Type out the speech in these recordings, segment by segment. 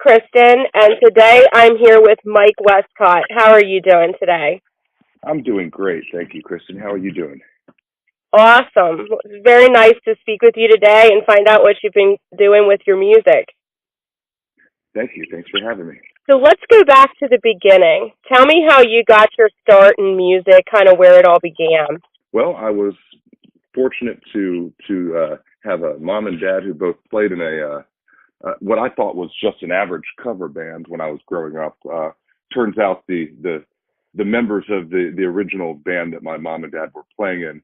Kristen, and today I'm here with Mike Westcott. How are you doing today? I'm doing great. Thank you, Kristen. How are you doing? Awesome. It's very nice to speak with you today and find out what you've been doing with your music. Thank you. Thanks for having me. So let's go back to the beginning. Tell me how you got your start in music, kind of where it all began. Well, I was fortunate to have a mom and dad who both played in a what I thought was just an average cover band when I was growing up. Turns out the members of the original band that my mom and dad were playing in,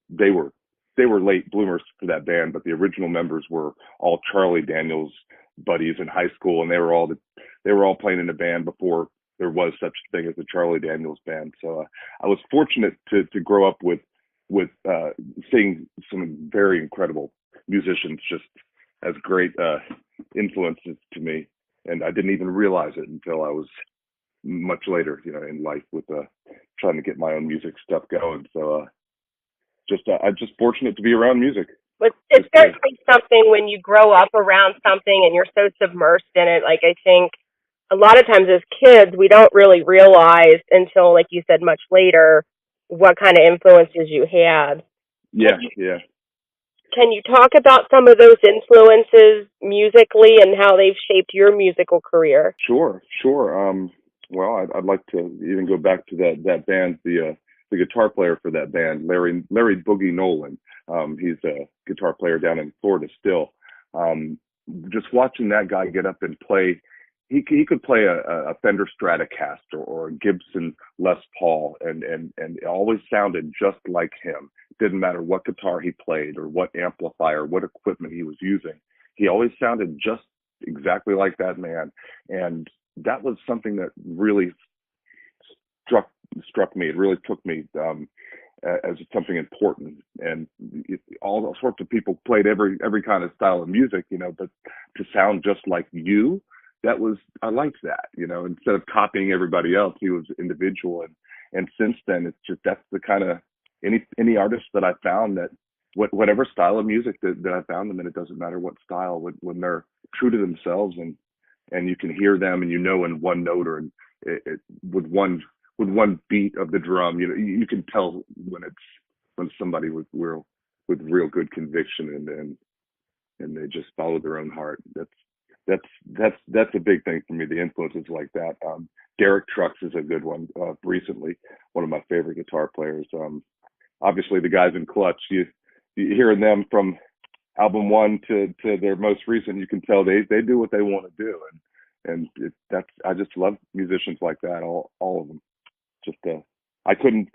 they were they were late bloomers for that band, but the original members were all Charlie Daniels buddies in high school, and they were all playing in a band before there was such a thing as the Charlie Daniels band. So I was fortunate to grow up with seeing some very incredible musicians just as great influences to me, and I didn't even realize it until I was much later, in life with trying to get my own music stuff going. So I'm just fortunate to be around music. But it's certainly something when you grow up around something and you're so submersed in it. Like, I think a lot of times as kids, we don't really realize until, like you said, much later, what kind of influences you had. Yeah, yeah. Can you talk about some of those influences musically and how they've shaped your musical career? Sure, sure. Well, I'd like to even go back to that band, the guitar player for that band, Larry Boogie Nolan. He's a guitar player down in Florida still. Um, just watching that guy get up and play, he could play a Fender Stratocaster or a Gibson Les Paul, and it always sounded just like him. Didn't matter what guitar he played or what amplifier, what equipment he was using. He always sounded just exactly like that man. And that was something that really struck me. It really took me as something important. And all sorts of people played every kind of style of music, but to sound just like you, I liked that. Instead of copying everybody else, he was individual. And since then, it's just that's the kind of any artist that I found that whatever style of music that I found them in, it doesn't matter what style, when they're true to themselves and you can hear them and in one note or with one beat of the drum, you can tell when somebody with real good conviction and they just follow their own heart. That's a big thing for me. The influences like that. Derek Trucks is a good one. Recently, one of my favorite guitar players. Obviously, the guys in Clutch. You hearing them from album one to their most recent, you can tell they do what they want to do, that's I just love musicians like that. All of them. Just I couldn't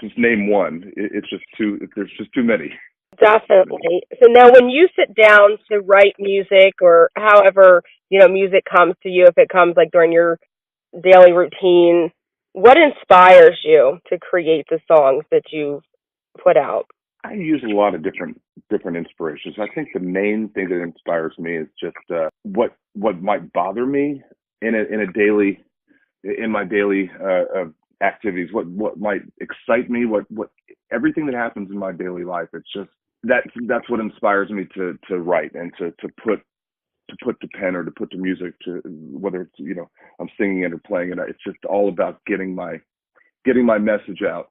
just name one. It's just too. There's just too many. Definitely. So now when you sit down to write music or however, music comes to you, if it comes like during your daily routine, what inspires you to create the songs that you put out? I use a lot of different inspirations. I think the main thing that inspires me is just what might bother me in my daily activities. What might excite me. What everything that happens in my daily life. It's just that's what inspires me to write and to put to pen or to put to music, to whether it's I'm singing it or playing it. It's just all about getting my message out.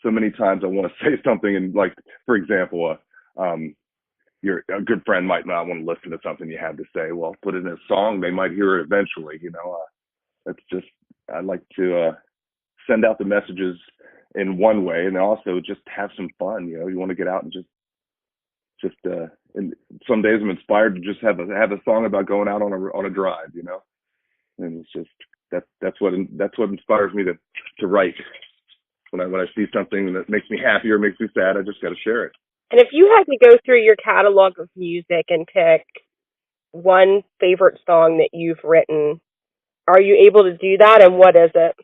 So many times I want to say something, and like, for example, a good friend might not want to listen to something you have to say. Well, put it in a song; they might hear it eventually. That's just I like to send out the messages in one way, and also just have some fun. You want to get out and and some days I'm inspired to just have a song about going out on a drive. And it's just that's what inspires me to write. When I see something that makes me happy or makes me sad, I just got to share it. And if you had to go through your catalog of music and pick one favorite song that you've written, are you able to do that, and what is it?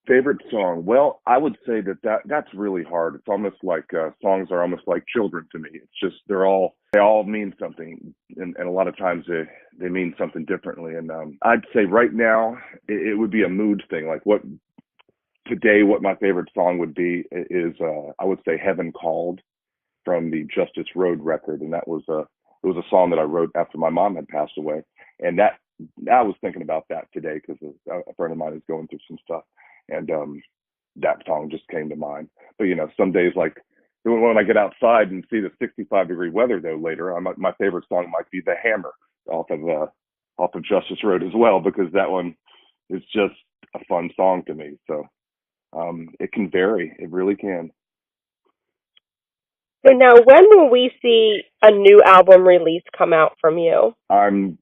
Favorite song? Well, I would say that's really hard. It's almost like songs are almost like children to me. It's just they all mean something, and a lot of times they mean something differently. And I'd say right now it would be a mood thing. Like what my favorite song would be is I would say "Heaven Called" from the Justice Road record, and that was it was a song that I wrote after my mom had passed away, and that I was thinking about that today because a friend of mine is going through some stuff, and that song just came to mind. But some days like when I get outside and see the 65-degree weather though later, my favorite song might be "The Hammer" off of Justice Road as well, because that one is just a fun song to me. So it can vary. It really can. So now, when will we see a new album release come out from you? I'm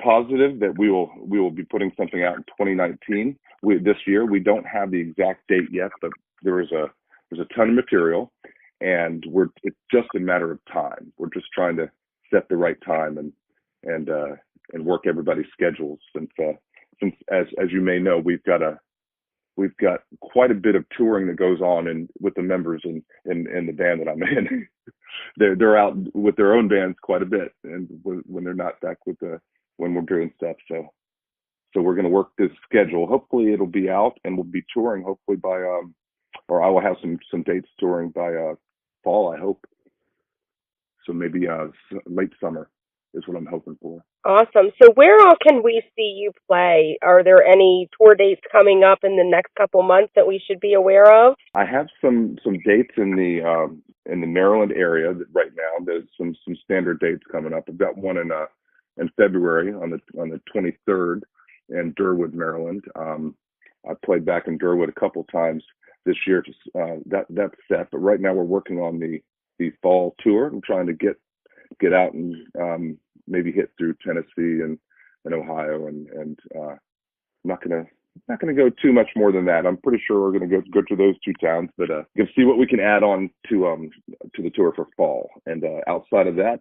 positive that we will be putting something out in 2019. This year we don't have the exact date yet, but there's a ton of material, and it's just a matter of time. We're just trying to set the right time and work everybody's schedules. Since as you may know, we've got quite a bit of touring that goes on and with the members in the band that I'm in. they're out with their own bands quite a bit, and when they're not back when we're doing stuff. So we're going to work this schedule. Hopefully it'll be out, and we'll be touring hopefully by or I will have some dates touring by fall, I hope. So maybe late summer is what I'm hoping for. Awesome. So where all can we see you play? Are there any tour dates coming up in the next couple months that we should be aware of? I have some dates in the Maryland area right now. There's some standard dates coming up. I've got one in February on the 23rd in Durwood, Maryland. I played back in Durwood a couple times this year. That's set, but right now we're working on the fall tour. I'm trying to get out and maybe hit through Tennessee and Ohio, and I'm not gonna go too much more than that. I'm pretty sure we're gonna go to those two towns, but see what we can add on to the tour for fall. And outside of that,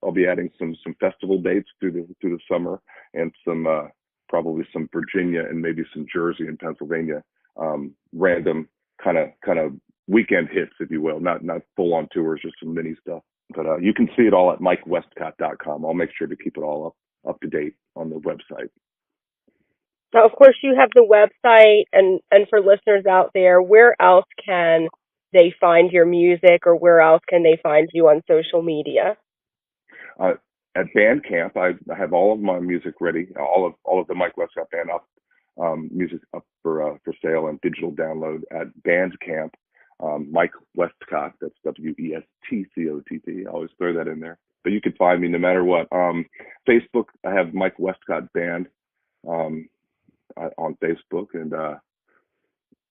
I'll be adding some festival dates through the summer, and some probably some Virginia and maybe some Jersey and Pennsylvania, random kind of weekend hits, if you will, not full on tours, just some mini stuff. But you can see it all at MikeWestcott.com. I'll make sure to keep it all up to date on the website. Now, of course, you have the website, and for listeners out there, where else can they find your music, or where else can they find you on social media? At Bandcamp, I have all of my music ready, all of the Mike Westcott Band music up for sale and digital download at Bandcamp. Mike Westcott, that's WESTCOTT. I always throw that in there. But you can find me no matter what. Facebook, I have Mike Westcott Band on Facebook, and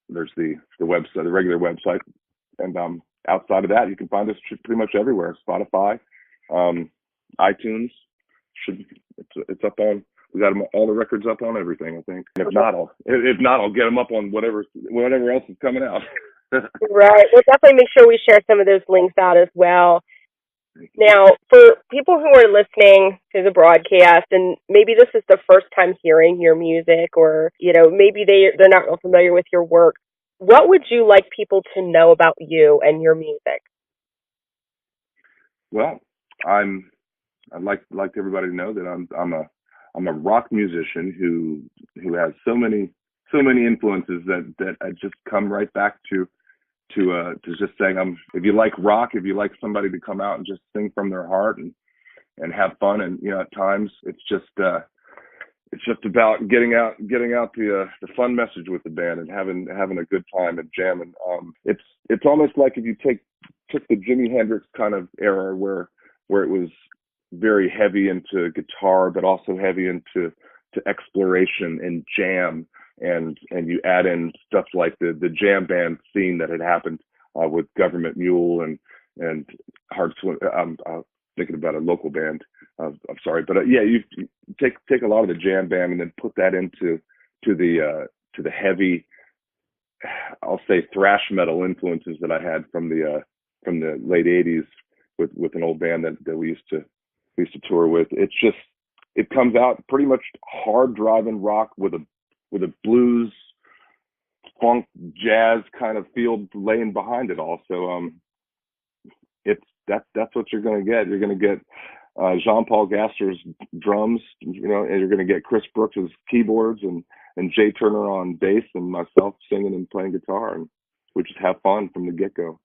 there's the website, the regular website. And outside of that, you can find us pretty much everywhere. Spotify, iTunes. It's up on. We got all the records up on everything, I think. And if not, I'll get them up on whatever else is coming out. Right. We'll definitely make sure we share some of those links out as well. Now, for people who are listening to the broadcast, and maybe this is the first time hearing your music, or maybe they're not real familiar with your work, what would you like people to know about you and your music? Well, I'd like everybody to know that I'm a rock musician who has so many influences that I just come right back to just saying, if you like rock, if you like somebody to come out and just sing from their heart and have fun, and at times it's just about getting out the fun message with the band and having a good time and jamming. It's almost like if you took the Jimi Hendrix kind of era where it was very heavy into guitar, but also heavy into exploration and jam, and you add in stuff like the jam band scene that had happened with Government Mule and Hard Swim. I'm thinking about a local band. I'm sorry, but you take a lot of the jam band and then put that into the heavy, I'll say, thrash metal influences that I had from the late '80s with an old band that we used to tour with. It comes out pretty much hard driving rock with a blues, funk, jazz kind of feel laying behind it all. So that's what you're going to get. You're going to get Jean-Paul Gasser's drums, and you're going to get Chris Brooks's keyboards and Jay Turner on bass, and myself singing and playing guitar, and we just have fun from the get-go.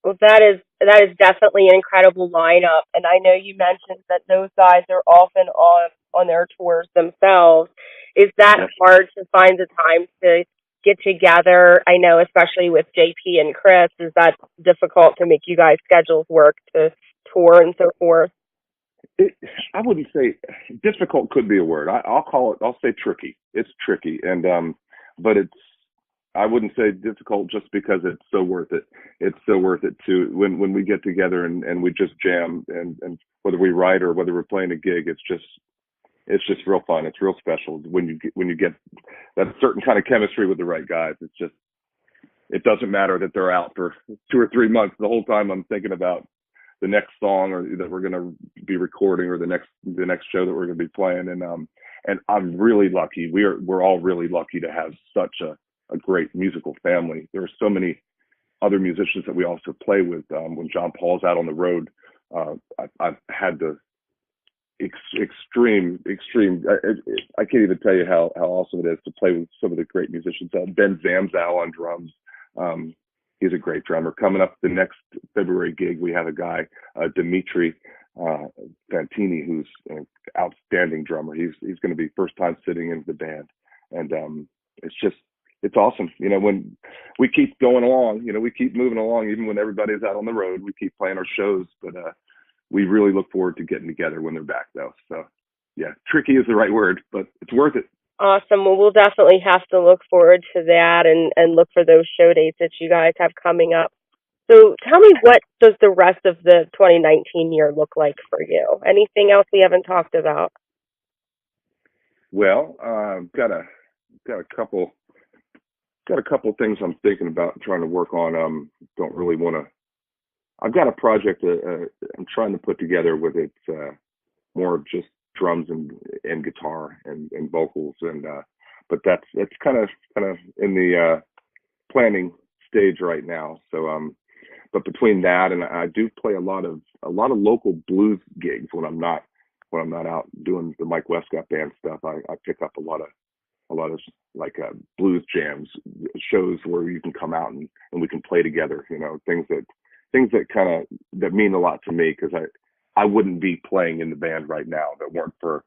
Well, that is definitely an incredible lineup, and I know you mentioned that those guys are often on their tours themselves. Is that Yep. hard to find the time to get together? I know, especially with JP and Chris, is that difficult to make you guys' schedules work to tour and so forth? It, I wouldn't say difficult could be a word. I'll call it. I'll say tricky. It's tricky, and but it's. I wouldn't say difficult just because it's so worth it. It's so worth it to when we get together and we just jam and whether we write or whether we're playing a gig, it's just real fun. It's real special when you get that certain kind of chemistry with the right guys. It's just it doesn't matter that they're out for 2 or 3 months. The whole time I'm thinking about the next song or that we're going to be recording or the next show that we're going to be playing. And I'm really lucky. We're all really lucky to have such a great musical family. There are so many other musicians that we also play with. When John Paul's out on the road, I've had the extreme. I can't even tell you how awesome it is to play with some of the great musicians. Ben Zamzow on drums. Um, he's a great drummer. Coming up the next February gig, we have a guy, Dimitri Fantini, who's an outstanding drummer. He's going to be first time sitting in the band, and it's just it's awesome. When we keep going along, we keep moving along, even when everybody's out on the road. We keep playing our shows, but we really look forward to getting together when they're back, though. So, yeah, tricky is the right word, but it's worth it. Awesome. Well, we'll definitely have to look forward to that and look for those show dates that you guys have coming up. So tell me, what does the rest of the 2019 year look like for you? Anything else we haven't talked about? Well, got a couple things I'm thinking about trying to work on. Don't really want to. I've got a project I'm trying to put together with it more of just drums and guitar and vocals but that's kind of in the planning stage right now. So but between that and I do play a lot of local blues gigs when I'm not out doing the Mike Westcott band stuff. I pick up a lot of like blues jams shows where you can come out and we can play together. Things that kind of that mean a lot to me because I wouldn't be playing in the band right now if it weren't for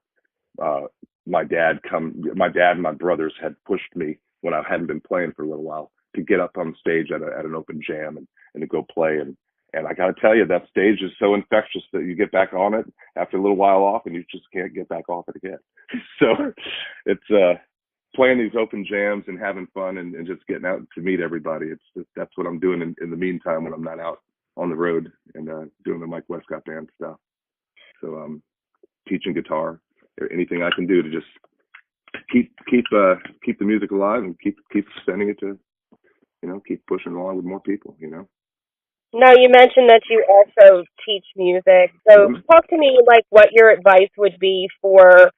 uh, my dad and my brothers had pushed me when I hadn't been playing for a little while to get up on stage at an open jam and to go play and I got to tell you that stage is so infectious that you get back on it after a little while off and you just can't get back off it again. So it's playing these open jams and having fun and just getting out to meet everybody. That's what I'm doing in the meantime when I'm not out on the road and doing the Mike Westcott band stuff. So teaching guitar or anything I can do to just keep the music alive and keep sending it to keep pushing along with more people. Now, you mentioned that you also teach music. So Mm-hmm. talk to me like what your advice would be for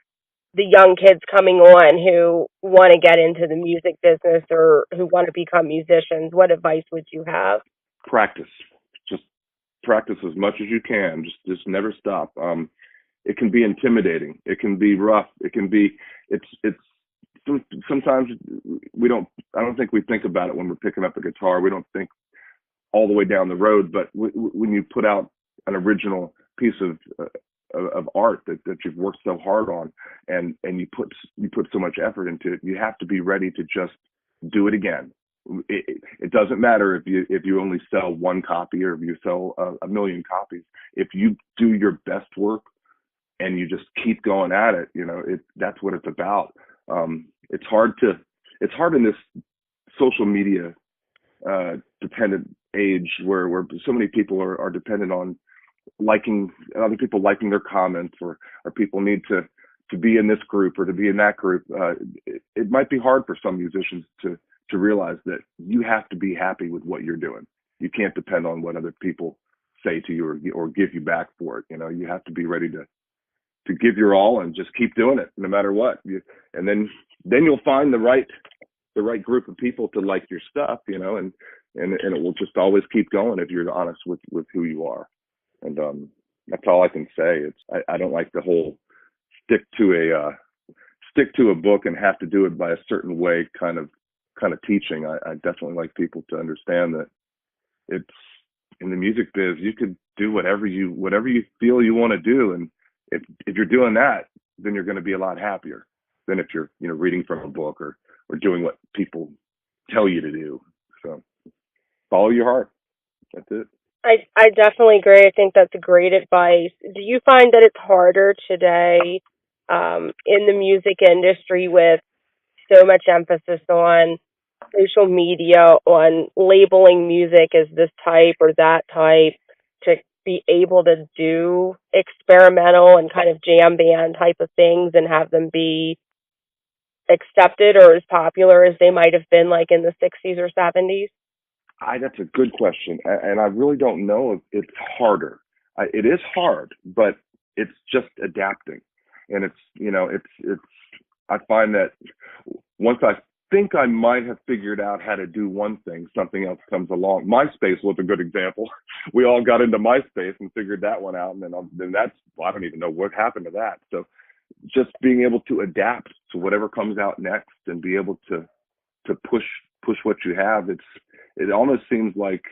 the young kids coming on who want to get into the music business or who want to become musicians. What advice would you have? Practice, just practice as much as you can. Just never stop. It can be intimidating. It can be rough. It can be. It's sometimes we don't. I don't think we think about it when we're picking up a guitar. We don't think all the way down the road. But when you put out an original piece of art that you've worked so hard on, and you put so much effort into it, you have to be ready to just do it again. It doesn't matter if you only sell one copy or if you sell a million copies. If you do your best work and you just keep going at it, that's what it's about. It's hard in this social media dependent age where so many people are dependent on liking other people liking their comments or people need to be in this group or to be in that group. It might be hard for some musicians to realize that you have to be happy with what you're doing. You can't depend on what other people say to you or give you back for it. You have to be ready to give your all and just keep doing it no matter what. And then you'll find the right group of people to like your stuff, and it will just always keep going if you're honest with who you are. And that's all I can say. I don't like the whole stick to a book and have to do it by a certain way kind of teaching. I definitely like people to understand that it's in the music biz, you could do whatever you feel you want to do, and if you're doing that, then you're going to be a lot happier than if you're reading from a book or doing what people tell you to do. So follow your heart. That's it. I definitely agree. I think that's great advice. Do you find that it's harder today in the music industry with so much emphasis on social media, on labeling music as this type or that type, to be able to do experimental and kind of jam band type of things and have them be accepted or as popular as they might have been like in the 60s or 70s? That's a good question, and I really don't know if it's harder. It is hard, but it's just adapting, and it's. I find that once I think I might have figured out how to do one thing, something else comes along. MySpace was a good example. We all got into MySpace and figured that one out, and then that's I don't even know what happened to that. So just being able to adapt to whatever comes out next and be able to push what you have. It almost seems like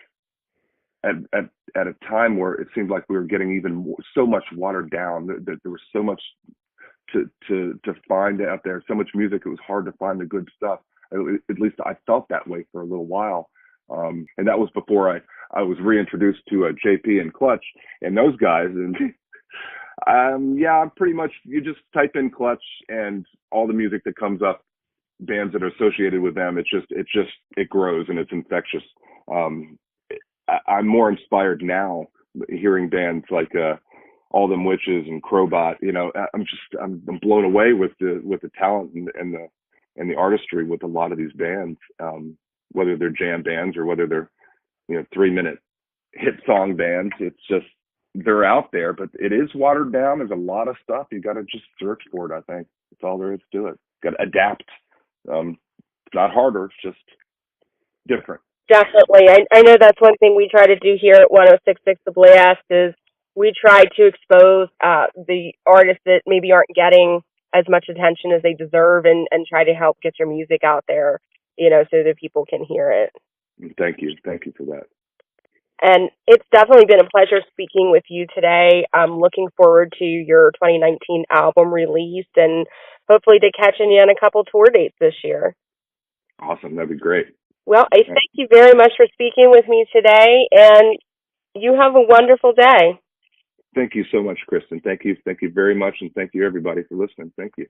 at at at a time where it seemed like we were getting even more, so much watered down, that there was so much to find out there, so much music, it was hard to find the good stuff. At least I felt that way for a little while, and that was before I was reintroduced to JP and Clutch and those guys. And yeah, pretty much you just type in Clutch and all the music that comes up, bands that are associated with them, it grows and it's infectious. Um, I'm more inspired now hearing bands like All Them Witches and Crowbot. I'm blown away with the talent and the artistry with a lot of these bands, whether they're jam bands or whether they're 3-minute hit song bands. It's just they're out there, but it is watered down. There's a lot of stuff. You got to just search for it. I think that's all there is to it. Got to adapt. It's not harder. It's just different. Definitely. I know that's one thing we try to do here at 1066 The Blast is we try to expose the artists that maybe aren't getting as much attention as they deserve and try to help get your music out there, so that people can hear it. Thank you. Thank you for that. And it's definitely been a pleasure speaking with you today. I'm looking forward to your 2019 album release and hopefully to catching you on a couple tour dates this year. Awesome. That'd be great. Well, I thank you very much for speaking with me today, and you have a wonderful day. Thank you so much, Kristen. Thank you. Thank you very much. And thank you, everybody, for listening. Thank you.